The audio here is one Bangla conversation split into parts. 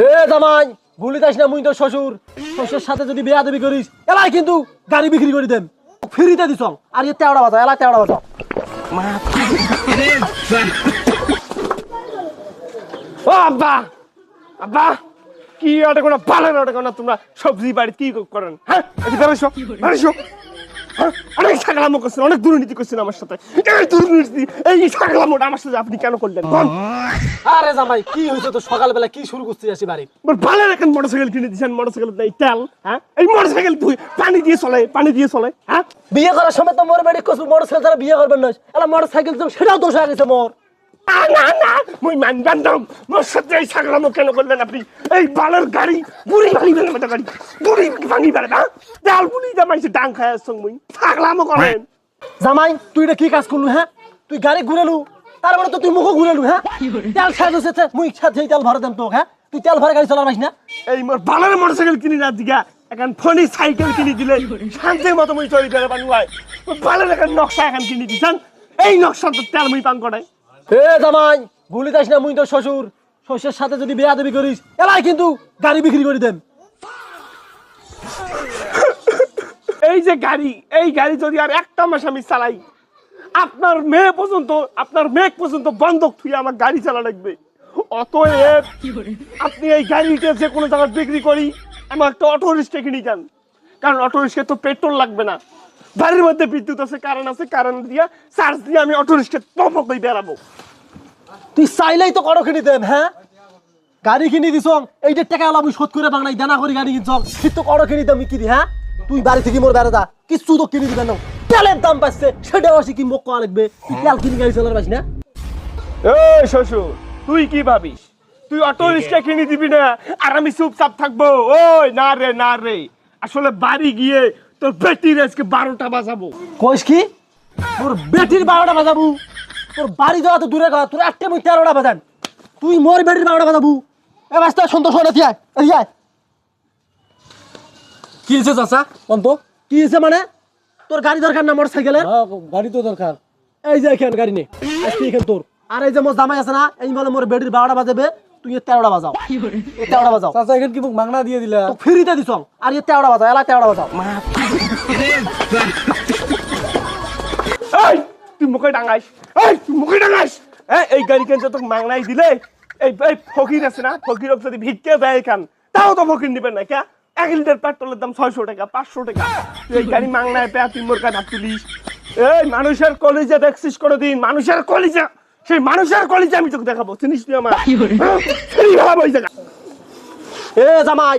এ জামাই ভুলি যাস না, মুই তোর শ্বশুর। শ্বশুরের সাথে যদি বেয়াদবি করিস এলাই কিন্তু গাড়ি বিক্রি করে দেন, ফ্রিতে দিছ। আর এ তেওড়া বাজাও, এলা তেওড়া বাজাও। ও আব্বা, আব্বা কি ওটা কোনো পালেন, ওটা কোনো তোমরা সবজি বাড়ি কি করেন? হ্যাঁ বেরোছো বেরোছো, অনেক ছাগলামো করছেন, অনেক দুর্নীতি করছেন আমার সাথে। এই দুর্নীতি, এই ছাগলামোটা আমার সাথে আপনি কেন করলেন? আরে জামাই কি হয়েছে তো, সকালবেলা কি শুরু করতে আসি বাড়ি? ভালো এখন মোটরসাইকেল কিনে দিচ্ছেন, মোটরসাইকেল নেই তেল। হ্যাঁ এই মোটরসাইকেল তুই পানি দিয়ে চলে, পানি দিয়ে চলে। হ্যাঁ বিয়ে করার সময় তো মোর বাড়ি কসু মোটরসাইকেল ছাড়া বিয়ে করবেন না, এলা মোটরসাইকেল তো সেটাও দোষ হয়ে গেছে মোর। না না না, মুই মানবেন না, মোর সাথে এই ছাগলামো কেন করলেন আপনি? এই বালের গাড়ি বুড়ি ভাঙি ফেলে মতো গাড়ি, বুড়ি ভাঙি ফেলে না, তেল বুড়ি দামাইছে ডাং খায় আসছ, মুই ছাগলামো করেন। জামাই তুই এটা কি কাজ করলু? হ্যাঁ তুই গাড়ি ঘুরেলু, তারপরে তো তুই মুখও ঘুরেলু। হ্যাঁ তেল শেষ হচ্ছে, মুই সাথে তেল ভরে দেন তো। হ্যাঁ তুই তেল ভরে গাড়ি চালার পারিস না? এই মোর বালের মোটরসাইকেল কিনি না দিগা, এখন ফোনি সাইকেল কিনে দিলে শান্তির মতো মুই চলি ফেলে পানু হয়। বালের এখন নকশা এখন কিনে দিচ্ছেন, এই নকশা তো তেল মুই পান করাই। এ জামাই ভুলি যাস না, মুই তোর শ্বশুর। শ্বশুরের সাথে যদি বেয়াদবি করিস এলাই কিন্তু গাড়ি বিক্রি করে দেন। এই যে গাড়ি, এই গাড়ি যদি আর একটা মাস আমি চালাই, আপনার মেয়ে পর্যন্ত বন্ধক থুয়ে আমার গাড়ি চালা লাগবে। অতএব আপনি এই গাড়িটা যে কোনো জায়গায় বিক্রি করি, আমার একটা অটো রিক্সা কিনে যান, কারণ অটো রিক্সায় তো পেট্রোল লাগবে না। বাড়ির মধ্যে বিদ্যুৎ আছে, কারেন্ট দিয়ে চার্জ দিয়ে আমি অটো রিক্সা টপ করে বেড়াবো। তুই চাইলেই তো করো কিনে দেন। হ্যাঁ গাড়ি কিনে দিছ, এইটার টাকা আলা মুই শোধ করে বাংলাই দানা করে গাড়ি কিনছ, ঠিক তো করো কিনে দাম কি দি? হ্যাঁ তুই বাড়ি থেকে মোর বেড়া দা, কিছু তো কিনে দিবেন না। তেলের দাম পাচ্ছে সেটাও আসি কি মুখ কয়া লাগবে? তুই তেল কিনে গাড়ি চালার পারিস না? এই শ্বশুর, তুই কি ভাবিস তুই অটো রিক্সা কিনে দিবি না আর আমি চুপচাপ থাকবো? ওই না রে না রে, আসলে বাড়ি গিয়ে তোর বেটির আজকে 12টা বাজাবো। কইস কি তোর বেটির 12টা বাজাবু? তোর বাড়ি যাওয়া তো দূরে কথা, তোর একটা মুই 13টা বাজান, তুই মোর বেটির 12টা বাজাবু? এ বাস্তা সন্তোষ হলে তুই আয়, এই আয়। কি হয়েছে চাচা? অন্ত কি হয়েছে মানে? তোর গাড়ি দরকার না মোটরসাইকেলের? গাড়ি তো দরকার। এই যে এখান গাড়ি নে, আজকে এখান তোর। আর এই যে মোর জামাই আছে না, এই বলে মোর বেটির 12টা বাজাবে, তুই 13টা বাজাও। 13টা বাজাও চাচা এখান কি মুখ মাংনা দিয়ে দিলা? তো ফ্রিতে দিছ। আর 13টা বাজাও, এলা 13টা বাজাও। এই তুই মুখে ডাঙাইস, তুই মুখে ডাঙাইস। এই গাড়ি কেন তোকে মাংনাই দিলে, এই ফকির আছে না, ফকিরক যদি ভিক্ষে দেয় এখান, তাও তো ফকির নিবেন না। কে 1 লিটার পেট্রোলের দাম 600 টাকা 500 টাকা, তুই এই গাড়ি মাংনায় পেয়ে তুই মোর কাছে হাত তুলিস? এই মানুষের কলিজা দেখছিস কোনোদিন? মানুষের কলিজা, সেই মানুষের কলিজা আমি তোকে দেখাবো, চিনিস তুই আমার? ওই জায়গা। এ জামাই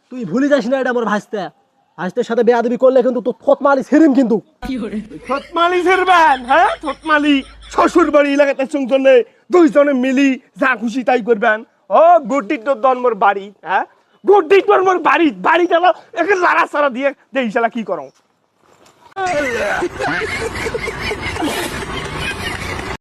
তুই ভুলি যাস না, এটা মোর ভাইস্তে। ভাইস্তের সাথে বেয়াদবি করলে কিন্তু তোর থতমালি ছেড়িম কিন্তু। থতমালি ছেড়বেন? হ্যাঁ থতমালি শ্বশুর বাড়ি এলাকাতে চুংজনে দুইজনে মিলি যা খুশি তাই করবেন। ও গুড্ডির তোর দন মোর বাড়ি, হ্যাঁ গুড্ডির তোর মোর বাড়ি গেল একে লাড়া সারা দিয়ে দেই শালা কি করো।